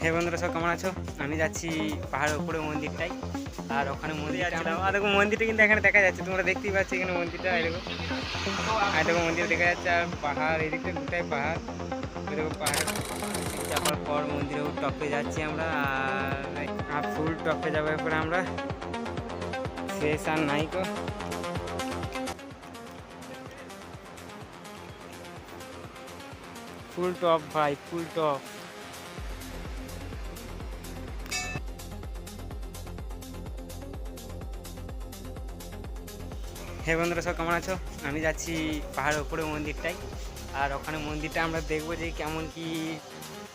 হে বন্ধুরা, সব কেমন আছো? আমি যাচ্ছি পাহাড়ের উপরে মন্দিরটাই, আর ওখানে মন্দির যাচ্ছিলাম। আর দেখো মন্দিরটা কিন্তু এখানে দেখা যাচ্ছে, তোমরা দেখতেই পাচ্ছ এখানে মন্দিরটা। আর দেখো মন্দির দেখা যাচ্ছে, আর পাহাড় এদিকটা দুটাই পাহাড়। দেখো পাহাড় চাপার পর মন্দিরের টপে যাচ্ছি আমরা, আর ফুল টপে যাওয়ার পরে আমরা শেষ আর নাই গো। ফুল টপ ভাই, ফুল টপ। হে বন্ধুরা, সব কেমন আছো? আমি যাচ্ছি পাহাড়ের উপরে মন্দিরটাই, আর ওখানে মন্দিরটা আমরা দেখবো যে কেমন কি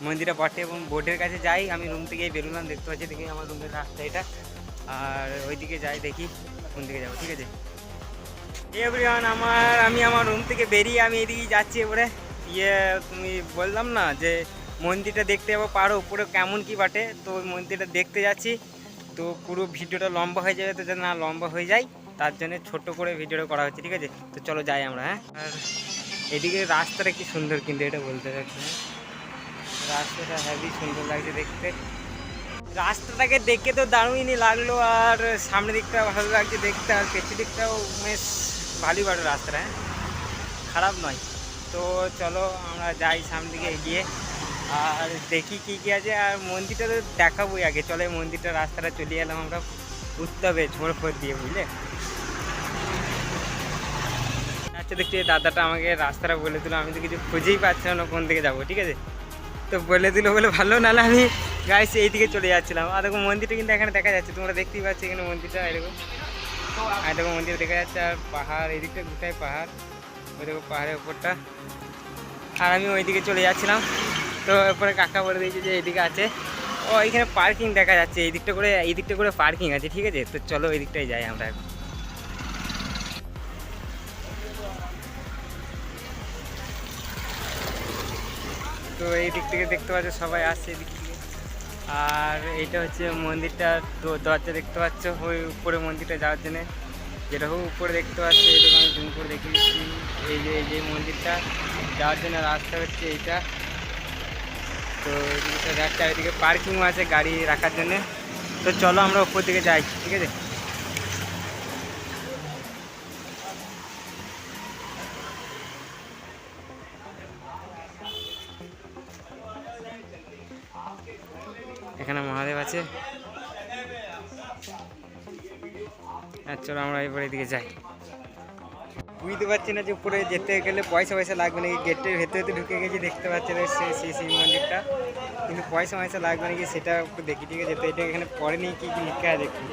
মন্দিরটা বটে, এবং বোর্ডের কাছে যাই। আমি রুম থেকে বেরোলাম, দেখতে পাচ্ছি দেখি আমার রুমের রাস্তা এটা, আর ওইদিকে যাই দেখি কোন দিকে যাবো। ঠিক আছে এভরিওয়ান, আমি আমার রুম থেকে বেরিয়ে আমি এদিকে যাচ্ছি। এবারে তুমি বললাম না যে মন্দিরটা দেখতে যাবো পাহাড়ের উপরে কেমন কি বাটে, তো ওই মন্দিরটা দেখতে যাচ্ছি। তো পুরো ভিডিওটা লম্বা হয়ে যাবে, তো যেন না লম্বা হয়ে যায় তার জন্য ছোট্ট করে ভিডিওটা করা হচ্ছে। ঠিক আছে, তো চলো যাই আমরা। হ্যাঁ, আর এদিকে রাস্তাটা কি সুন্দর, কিন্তু এটা বলতে চাচ্ছি, রাস্তাটা হেভি সুন্দর লাগছে দেখতে। রাস্তাটাকে দেখে তো দারুণই লাগলো, আর সামনের দিকটা ভালো লাগছে দেখতে, আর পেছনের দিকটাও বেশ ভালোই বাড়ে রাস্তাটা। হ্যাঁ, খারাপ নয়। তো চলো আমরা যাই সামনের দিকে এগিয়ে, আর দেখি কী কী আছে। আর মন্দিরটা তো দেখাবোই আগে, চলো এই মন্দিরটা রাস্তাটা চলে এলাম আমরা, উঠতে হবে ঝোড় ফোড় দিয়ে, বুঝলে। আচ্ছা, দেখছি দাদাটা আমাকে রাস্তাটা বলে দিল, আমি তো কিছু খুঁজেই পাচ্ছিলাম না কোন দিকে যাবো। ঠিক আছে, তো বলে দিল বলে ভালো, নাহলে আমি গাইস এই দিকে চলে যাচ্ছিলাম। আর দেখো মন্দিরটা কিন্তু এখানে দেখা যাচ্ছে, তোমরা দেখতেই পাচ্ছ এখানে মন্দিরটা। এরকম আর দেখো মন্দির দেখা যাচ্ছে, আর পাহাড় এদিকটা দুটাই পাহাড়। ওই দেখো পাহাড়ের উপরটা, আর আমি ওইদিকে চলে যাচ্ছিলাম। তো এরপরে কাকা বলে দিয়েছে যে এইদিকে আছে, ও এখানে পার্কিং দেখা যাচ্ছে, এই দিকটা করে পার্কিং আছে। ঠিক আছে, তো চলো ওই দিকটাই যাই আমরা। তো এই দিক থেকে দেখতে পাচ্ছ সবাই আসছে এদিক থেকে, আর এইটা হচ্ছে মন্দিরটা দরজা দেখতে পাচ্ছ, ওই উপরে মন্দিরটা যাওয়ার জন্যে, যেটা হোক উপরে দেখতে পাচ্ছ। এরকম আমি জুম করে দেখে দিচ্ছি, এই যে মন্দিরটা যাওয়ার জন্য রাস্তা হচ্ছে এইটা। তো এদিকে যাচ্ছে, আর এদিকে পার্কিংও আছে গাড়ি রাখার জন্যে। তো চলো আমরা উপর দিকে যাই। ঠিক আছে, এখানে মহাদেব আছে। আর চলো আমরা এবার এদিকে যাই। বুঝতে পারছি না যে উপরে যেতে গেলে পয়সা লাগবে নাকি, গেটের ভেতরে ঢুকে গেছি, দেখতে পাচ্ছি সেই মন্দিরটা, কিন্তু পয়সা লাগবে নাকি সেটা একটু দেখি। ঠিক আছে, তো এটা এখানে পড়ে নিই কী কী লিখা আছে দেখি।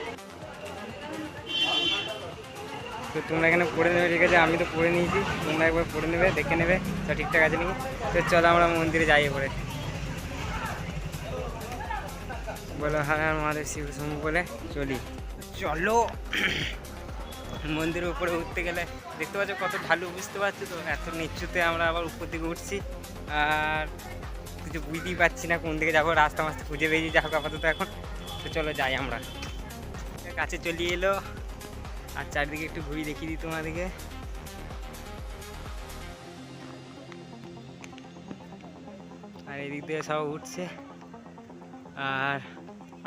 তো তোমরা এখানে পড়ে নেবে। ঠিক আছে, আমি তো পড়ে নিয়েছি, তোমরা একবার পড়ে নেবে, দেখে নেবে সব ঠিকঠাক আছে নাকি। তো চলো আমরা মন্দিরে যাই এবারে। বলো হর হর মহাদেব শিব শম্ভু বলে চলি। চলো মন্দিরের উপরে উঠতে গেলে দেখতে পাচ্ছ কত ঢালু, বুঝতে পারছো তো, এত নিচুতে আমরা আবার উপর দিকে উঠছি, আর কিছু বুঝতেই পারছি না কোন দিকে যাবো। রাস্তা মাস্তা খুঁজে বেরিয়ে যাবো আপাতত এখন। তো চলো যাই আমরা, কাছে চলে এলো, আর চারিদিকে একটু ঘুরি দেখিয়ে দিই তোমাদেরকে। আর এদিক দিয়ে সব উঠছে, আর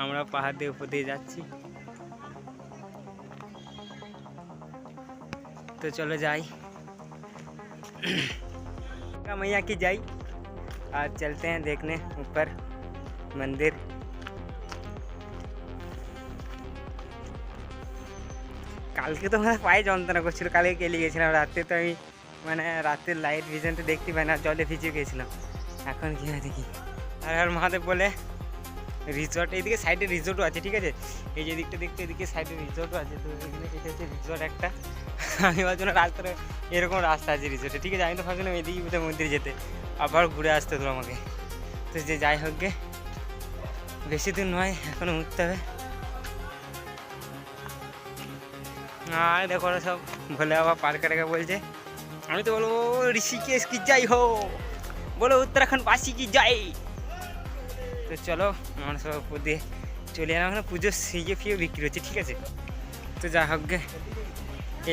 আমরা পাহাড় দিয়ে উপর দিয়ে যাচ্ছি। तो चलो जाए मैया की जाई, आज चलते हैं देखने ऊपर मंदिर। কালকে তো মানে পায়ে যন্ত্রণা করছিল, কালকে কেলি গেছিলাম রাতে, তো আমি মানে রাতের লাইট ভিশনটা দেখতে পাই না, জলে ভিজে গেছিলাম। এখন কি হয় দেখি। আর মহাদেব বলে রিসর্ট, এইদিকে সাইডে রিসর্টও আছে। ঠিক আছে, এই যে দিকটা দেখতে, এদিকে সাইডে রিসর্টও আছে। তো এখানে এটা হচ্ছে রিসর্ট একটা। আমি ভাবছিলাম রাস্তাটা এরকম রাস্তা আছে রিসর্টে। ঠিক আছে, আমি তো ভাবছিলাম এদিকে বোধহয় মন্দিরে যেতে, আবার ঘুরে আসতে হতো আমাকে। তো যে যাই হোক গে, বেশি দূর নয়, এখনও উঠতে হবে। আর দেখো ওরা সব ভোলে বাবা পার্কে টাকা বলছে, আমি তো বলবো ঋষিকেশ কি যাই হো, বলো উত্তরাখণ্ড বাসী কি যাই। তো চলো আমরা সব উপর দিয়ে চলে এলাম, ওখানে পুজোর সিজে ফিয়ে বিক্রি হচ্ছে। ঠিক আছে, তো যা হোক গে,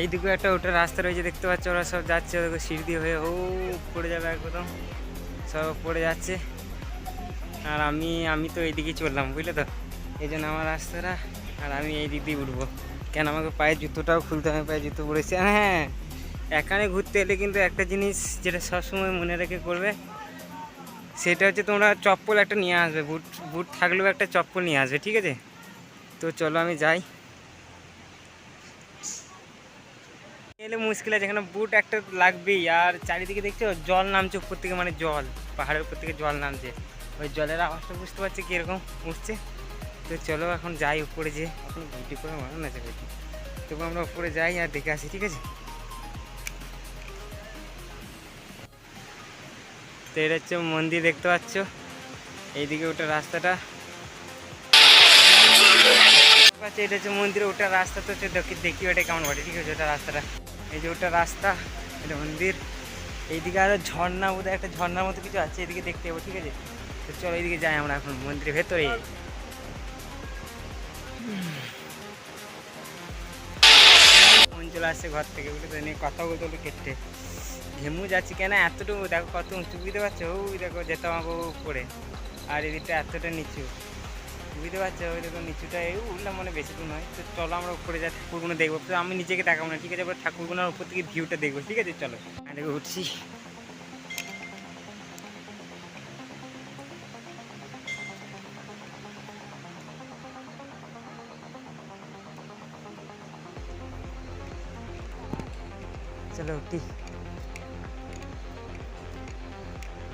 এইদিকে একটা ওটা রাস্তা রয়েছে দেখতে পাচ্ছ, ওরা সব যাচ্ছে সিঁড়ি দিয়ে হয়ে, ও পড়ে যাবে একদম, সব পড়ে যাচ্ছে। আর আমি আমি তো এইদিকে চললাম, বুঝলে তো, এই জন্য আমার রাস্তাটা। আর আমি এই দিক দিয়ে উঠবো, কেন আমাকে পায়ের জুতোটাও খুলতে হবে, পায়ে জুতো পড়েছি। হ্যাঁ, এখানে ঘুরতে এলে কিন্তু একটা জিনিস যেটা সবসময় মনে রেখে করবে, সেটা হচ্ছে তোমরা চপ্পল একটা নিয়ে আসবে। বুট বুট থাকলেও একটা চপ্পল নিয়ে আসবে, ঠিক আছে? তো চলো আমি যাই। এলে মুশকিল আছে, এখানে বুট একটা লাগবেই। আর চারিদিকে দেখছো জল নামছে উপর থেকে, মানে জল পাহাড়ের উপর থেকে জল নামছে। ওই জলের আওয়াজটা বুঝতে পারছি কীরকম উঠছে। তো চলো এখন যাই উপরে, যে এখন ভিডিও করে মারো না যাবে, তবু আমরা উপরে যাই আর দেখে আসি, ঠিক আছে? তো এটা হচ্ছে মন্দির, দেখতে পাচ্ছ এইদিকে ওটা রাস্তাটা, এটা হচ্ছে মন্দিরে ওটা রাস্তা। তো দেখি ওটা কেমন ঘটে, ঠিক আছে? ওটা রাস্তাটা, এই যে ওটা রাস্তা, এটা মন্দির। এইদিকে আরও ঝর্ণা, বোধহয় একটা ঝর্ণার মতো কিছু আছে, এদিকে দেখতে যাবো, ঠিক আছে? তো চলো এইদিকে যাই আমরা এখন মন্দিরের ভেতরে। মন চলে আসছে ঘর থেকে, বুঝলে তো, নিয়ে কথা বলতে বলতে কেটে ঘেমু যাচ্ছি। কেন এতটুকু দেখো কত উঁচু, বুঝতে পারছো? ওই দেখো যেতে আমাকে উপরে, আর এদিকটা এতটা নিচু, বুঝতে পারছো? ওই দেখো নিচুটা, এই উঠলাম মানে বেশি দূর নয়। তো চলো আমরা উপরে যাই, ঠাকুরগুলো দেখবো। তো আমি নিজেকে দেখাবো না, ঠিক আছে? এবার ঠাকুরগুলোর উপর থেকে ভিউটা দেখবো, ঠিক আছে? চলো দেখো উঠছি। চলো উঠি।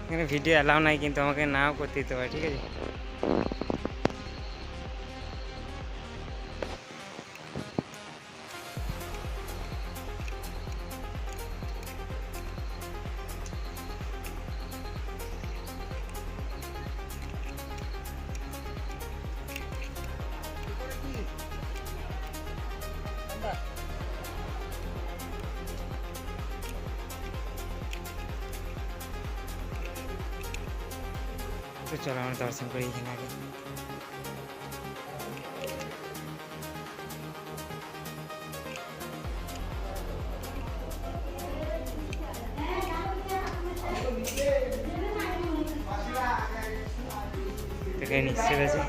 এখানে ভিডিও অ্যালাউ নাই, কিন্তু আমাকে নাও করতে দিতে পারে, ঠিক আছে? তো চলো আমরা দর্শন করি এখানে আগে। এখানে নিশ্চিত আছে,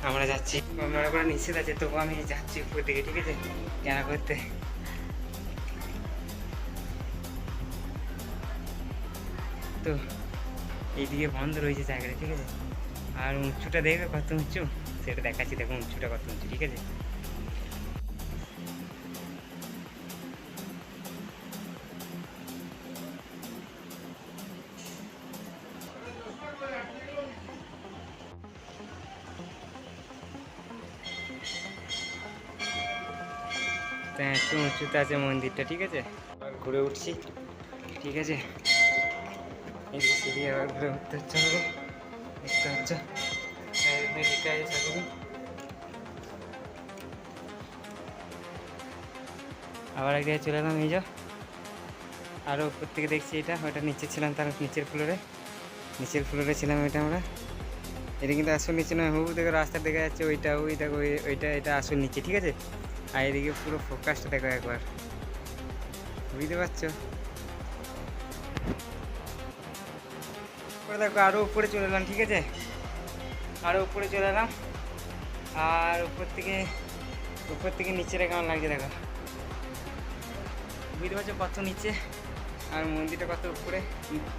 আমরা যাচ্ছি। আমরা করে নিশ্চিত আছে, তবু আমি যাচ্ছি উপর দিকে, ঠিক আছে? কেন করতে, তো এইদিকে বন্ধ রয়েছে জায়গাটা, ঠিক আছে? আর উঁচুটা দেখবে কত উঁচু, সেটা দেখাচ্ছি। দেখো উঁচুটা কত উঁচু, ঠিক আছে? তো একটু উঁচুতে আছে মন্দিরটা, ঠিক আছে? আবার ঘুরে উঠছি, ঠিক আছে? এই সিঁড়ি আবার ঘুরে উঠতে হচ্ছে আমাকে, দেখতে হচ্ছে। আবার এক জায়গায় চলে এলাম, এই যা আরও উপর থেকে দেখছি। এটা ওটা নিচে ছিলাম, তার নিচের ফ্লোরে ছিলাম। এটা আমরা, এটা কিন্তু আসল নিচে নয়, হুবু দেখো রাস্তা দেখা যাচ্ছে, ওইটা ওই দেখো ওইটা, এটা আসল নিচে, ঠিক আছে? আর এদিকে পুরো ফোকাসটা দেখো একবার, বুঝতে পারছো? দেখো আরও উপরে চলে এলাম, ঠিক আছে? আরও উপরে চলে এলাম, আর উপর থেকে নিচেটা কেমন লাগছে দেখো, বুঝতে পারছো কত নিচে আর মন্দিরটা কত উপরে।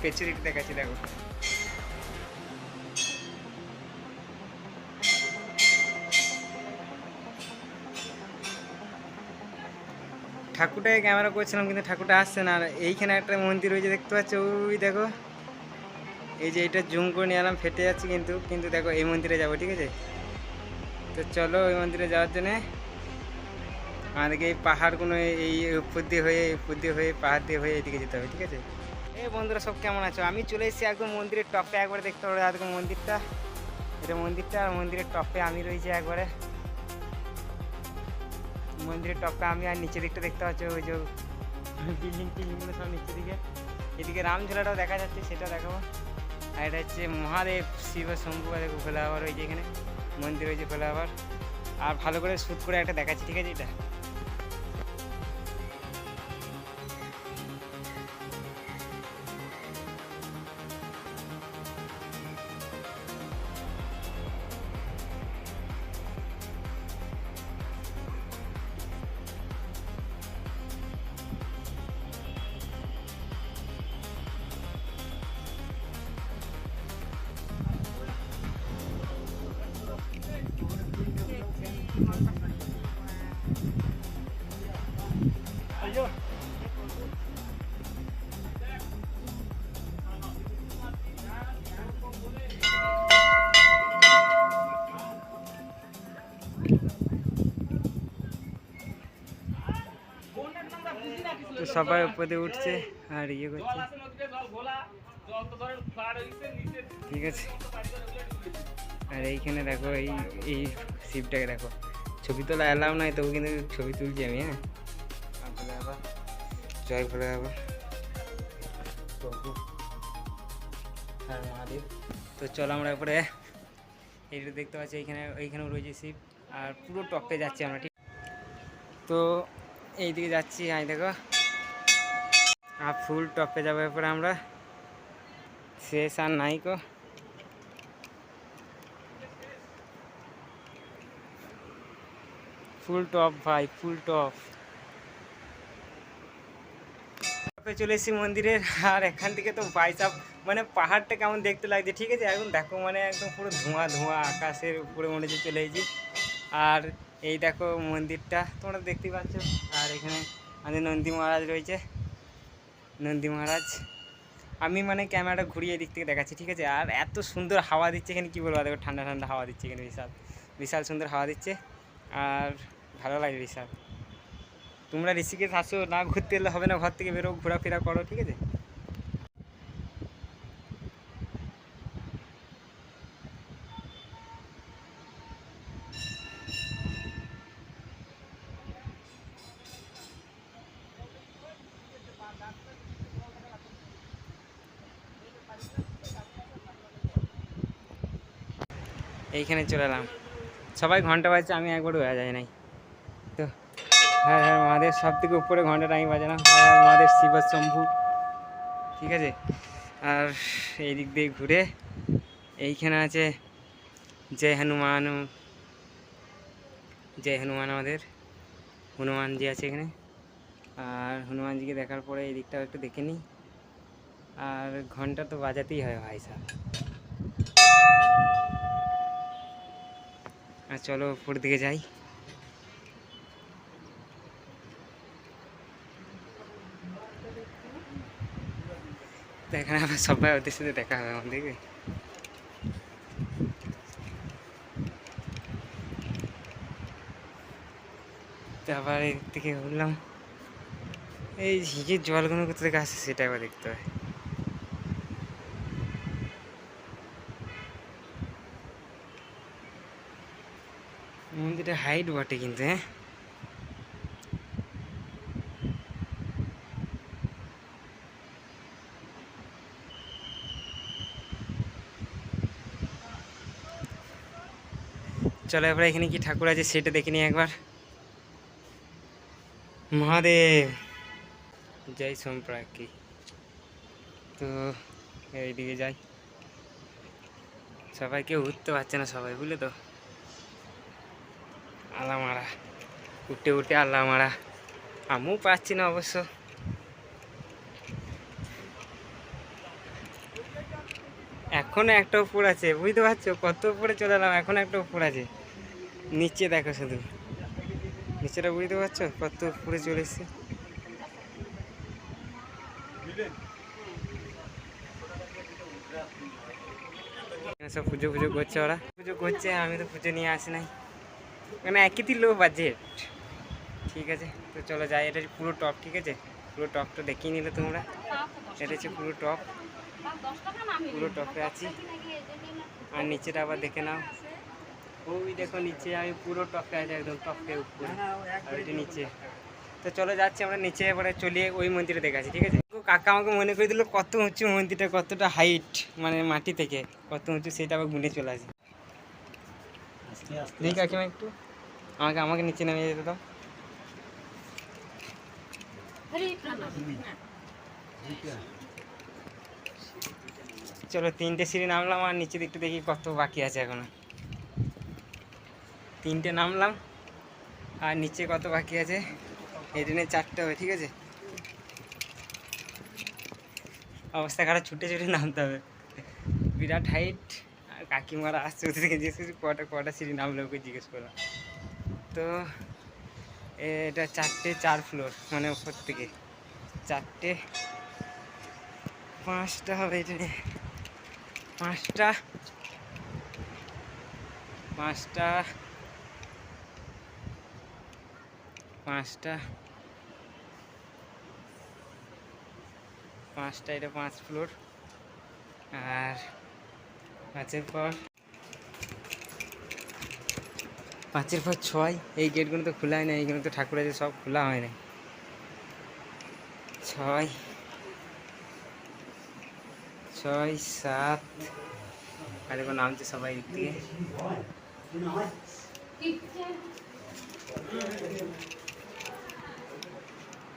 পেছনে একটু দেখাচ্ছি, দেখো। ঠাকুরটাকে ক্যামেরা করছিলাম, কিন্তু ঠাকুরটা আসছে না। আর এইখানে একটা মন্দির রয়েছে, দেখতে পাচ্ছ? ওই দেখো, এই যে এটা জুম করে নিয়ে এলাম, ফেটে যাচ্ছে, কিন্তু দেখো এই মন্দিরে যাবো, ঠিক আছে? তো চলো ওই মন্দিরে যাওয়ার জন্যে আমাদেরকে এই পাহাড়গুলো, এই উপর দিয়ে হয়ে পাহাড় দিয়ে হয়ে এদিকে যেতে হবে, ঠিক আছে? এই বন্ধুরা সব কেমন আছো? আমি চলে এসেছি একদম মন্দিরের টপে, একবারে দেখতে পারো একদম মন্দিরটা। এটা মন্দিরটা, আর মন্দিরের টপে আমি রয়েছি একবারে। মন্দিরের টপে আমি, আর নিচের দিকটা দেখতে পাচ্ছ ওই যে টিল্ডিংগুলো সব নিচের দিকে। এদিকে রামঝোলাটাও দেখা যাচ্ছে, সেটা দেখাবো। আর এটা হচ্ছে মহাদেব শিব শম্ভু, দেখো খোলা আবার ওই যে এখানে মন্দির হয়েছে খোলা আবার। আর ভালো করে শ্যুট করে একটা দেখাচ্ছি, ঠিক আছে? এটা সবাই উপরে উঠছে আর ইয়ে করছে, ঠিক আছে। আর এইখানে দেখো এই এই শিপটাকে দেখো, ছবি তোলা অ্যালাউ নাই, তবু কিন্তু ছবি তুলছি আমি। হ্যাঁ, ভোলে বাবা, জয় ভোলে বাবা, প্রভু আর মহাদেব। তো চলো আমরা উপরে, এইটা দেখতে পাচ্ছি এইখানেও রয়েছে শিব, আর পুরো টপে যাচ্ছি আমরা, ঠিক। তো এইদিকে যাচ্ছি, আই দেখো, আর ফুল টপে যাবো এরপরে আমরা, শেষ আর নাই কো। ফুল টপ ভাই, ফুল টপ। চলে এসেছি মন্দিরের, আর এখান থেকে তো বাইসাপ মানে পাহাড়টা কেমন দেখতে লাগছে, ঠিক আছে। এখন দেখো মানে একদম পুরো ধোঁয়া ধোঁয়া, আকাশের উপরে মনে হচ্ছে চলে এসেছি। আর এই দেখো মন্দিরটা তোমরা দেখতেই পাচ্ছ, আর এখানে আমাদের নন্দী মহারাজ রয়েছে, নন্দী মহারাজ। আমি মানে ক্যামেরাটা ঘুরিয়ে দিক থেকে দেখাচ্ছি, ঠিক আছে। আর এত সুন্দর হাওয়া দিচ্ছে এখানে, কী বলবো, দেখো ঠান্ডা ঠান্ডা হাওয়া দিচ্ছে এখানে, বিশাল বিশাল সুন্দর হাওয়া দিচ্ছে, আর ভালো লাগে বিশাল। তোমরা ঋষিকেশ আসো, না ঘুরতে এলে হবে না, ঘর থেকে বেরো, ঘোরাফেরা করো, ঠিক আছে। এইখানে চলে এলাম, সবাই ঘন্টা বাজছে, আমি একবারও হয়ে যায় নাই। তো হ্যাঁ হ্যাঁ মহাদেব, সব থেকে উপরে ঘন্টাটা আমি বাজালাম, হ্যাঁ মহাদেব শিব শম্ভু, ঠিক আছে। আর এই দিক দিয়ে ঘুরে এইখানে আছে জয় হনুমান, জয় হনুমান, আমাদের হনুমানজি আছে এখানে। আর হনুমানজিকে দেখার পরে এই দিকটাও একটু দেখে নিই, আর ঘন্টা তো বাজাতেই হয় ভাই সাহেব। আর চলো উপর দিকে যাই। তো এখানে আবার সবাই ওদের সাথে দেখা হবে আমাদেরকে। তো আবার এই থেকে বললাম, এই ঝিঁকের জলগুলো কোথা থেকে আসছে সেটা আবার দেখতে হয়। মন্দিরটা হাইট বটে কিন্তু, হ্যাঁ। চলো এবার এখানে কি ঠাকুর আছে সেটা দেখে নিই একবার। মহাদেব, জয় সম্প্রাকি। তো এইদিকে যাই, সবাই কেউ উঠতে পারছে না, সবাই বুঝলে তো, আল্লাহ মারা, উঠে উঠে আল্লাহ মারা। আমিও পাচ্ছি না অবশ্য। এখনো একটা উপর আছে, বুঝতে পারছো কত উপরে চলে এলাম, এখনো একটা উপর আছে। নিচে দেখো শুধু, নিচেটা বুঝতে পারছো কত উপরে চলে এসছে। সব পুজো পুজো করছে, ওরা পুজো করছে, আমি তো পুজো নিয়ে আসি নাই, মানে একই দিন লো বাজেট, ঠিক আছে। তো চলো যাই, এটা পুরো টপ, ঠিক আছে। পুরো টপটা দেখিয়ে নিলে তোমরা, এটা হচ্ছে পুরো টপ, পুরো টপে আছি। আর নিচেটা আবার দেখে নাও, ওই দেখো নিচে আমি পুরো টপে আছি, একদম টপে উপরে, আর ওইটা নিচে। তো চলো যাচ্ছি আমরা নিচে, এবারে চলিয়ে ওই মন্দিরে দেখাচ্ছি, ঠিক আছে। কাকা আমাকে মনে করে দিল কত উঁচু মন্দিরটা, কতটা হাইট, মানে মাটি থেকে কত উঁচু সেটা আবার গুনে চলে আসি। দেখি কাকিমা একটু আমাকে আমাকে নিচে নামিয়ে যেতে দাও। চলো 3টে সিঁড়ি নামলাম, আর নিচে দিকটা দেখি কত বাকি আছে এখনো। 3টে নামলাম, আর নিচে কত বাকি আছে, এই দিনে 4টে হবে, ঠিক আছে। অবস্থা খারাপ, ছুটে ছুটে নামতে হবে, বিরাট হাইট। আর কাকিমারা আসছে, ওদের থেকে জিজ্ঞেস করছি কটা কটা সিঁড়ি নামলে, ওকে জিজ্ঞেস করলাম। তো এটা 4 ফ্লোর, মানে উপর থেকে 4টে, 5টা হবে, এটা 5টা 5টা 5টা 5টা, এটা 5 ফ্লোর। আর 5-এর পর 6। এই গেটগুলো তো খোলা হয় না, এইগুলো তো ঠাকুর আছে, সব খোলা হয় না। 6, 7। আর এখন নামছে সবাই দিক থেকে।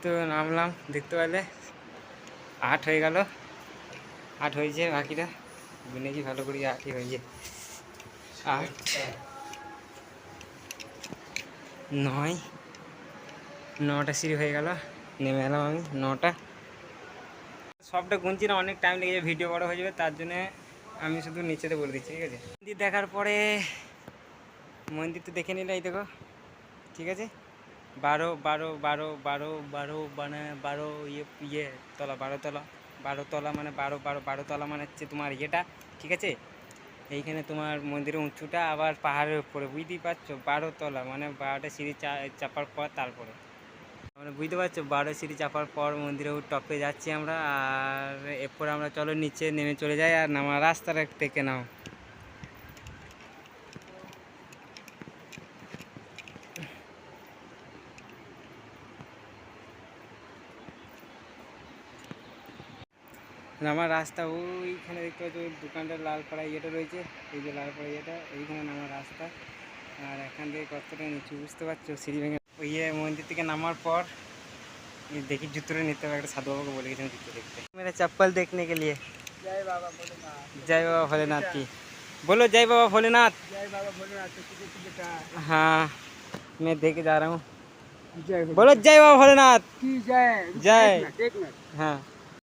তো নামলাম, দেখতে পেলে 8 হয়ে গেল। 8 হয়েছে, বাকিটা গুনেছি ভালো করে, 8ই হয়েছে। 8, 9, 9টা সিঁড়ি হয়ে গেল। নেমে এলাম আমি 9টা। সবটা গুনছি না, অনেক টাইম লেগে যাবে, ভিডিও বড় হয়ে যাবে, তার জন্যে আমি শুধু নিচেতে বলে দিচ্ছি, ঠিক আছে। মন্দির দেখার পরে মন্দির তো দেখে নিলে, এই দেখো, ঠিক আছে। 12 12 12 12 12 মানে 12 ইয়ে তলা, 12 তলা। 12 তলা মানে 12 তলা মানে হচ্ছে তোমার ইয়েটা, ঠিক আছে। এইখানে তোমার মন্দিরের উঁচুটা আবার পাহাড়ের উপরে, বুঝতেই পারছো। 12 তলা মানে 12টা সিঁড়ি চাপার পর তারপরে, মানে বুঝতে পারছো, 12 সিঁড়ি চাপার পর মন্দিরের টপে যাচ্ছি আমরা। আর এরপরে আমরা চলো নিচে নেমে চলে যাই, আর নামার রাস্তাটা থেকে নাও। নামার রাস্তা ওইখানে দেখতে পাচ্ছ, ওই দোকানটা লালপাড়া ইয়েটা রয়েছে, এই যে লালপাড়া ইয়েটা, এইখানে নামার রাস্তা। আর এখান থেকে কতটা নিচু বুঝতে পারছো, সিঁড়ি ভেঙে। ওই মন্দির থেকে নামার পর দেখি জুতোটা নিতে হবে, একটা সাধু বাবাকে বলে গেছিলাম জুতো দেখতে। মেরা चप्पल देखने के लिए। जय बाबा भोलेनाथ। जय बाबा भोलेनाथ की बोलो, जय बाबा भोलेनाथ। जय बाबा भोलेनाथ। हाँ, मैं देके जा रहा हूँ। बोलो जय बाबा भोलेनाथ की जय। जय। हाँ।